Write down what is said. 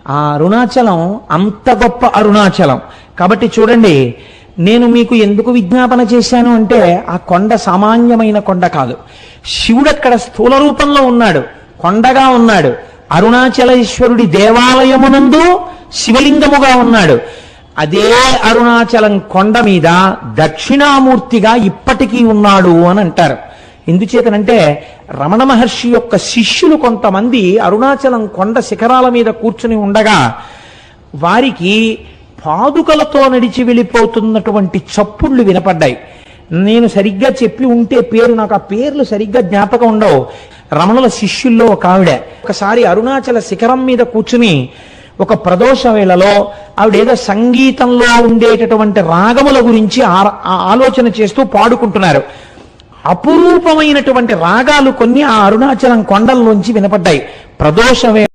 ఆ అరుణాచలం అంత గొప్ప అరుణాచలం. కాబట్టి చూడండి, నేను మీకు ఎందుకు విజ్ఞాపన చేశాను అంటే, ఆ కొండ సామాన్యమైన కొండ కాదు. శివుడు అక్కడ స్థూల రూపంలో ఉన్నాడు, కొండగా ఉన్నాడు. అరుణాచలేశ్వరుడి దేవాలయమునందు శివలింగముగా ఉన్నాడు. అదే అరుణాచలం కొండ మీద దక్షిణామూర్తిగా ఇప్పటికీ ఉన్నాడు అని అంటారు. ఎందుచేతనంటే, రమణ మహర్షి యొక్క శిష్యులు కొంతమంది అరుణాచలం కొండ శిఖరాల మీద కూర్చుని ఉండగా వారికి పాదుకలతో నడిచి వెళ్ళిపోతున్నటువంటి చప్పుళ్ళు వినపడ్డాయి. నేను సరిగ్గా చెప్పి ఉంటే నాకు ఆ పేర్లు సరిగ్గా జ్ఞాపకం ఉండవు. రమణుల శిష్యుల్లో ఒక ఆవిడ ఒకసారి అరుణాచల శిఖరం మీద కూర్చుని ఒక ప్రదోష వేళలో ఆవిడేదో సంగీతంలో ఉండేటటువంటి రాగముల గురించి ఆలోచన చేస్తూ పాడుకుంటున్నారు. అపురూపమైనటువంటి రాగాలు కొన్ని ఆ అరుణాచలం కొండల్లోంచి వినపడ్డాయి. ప్రదోష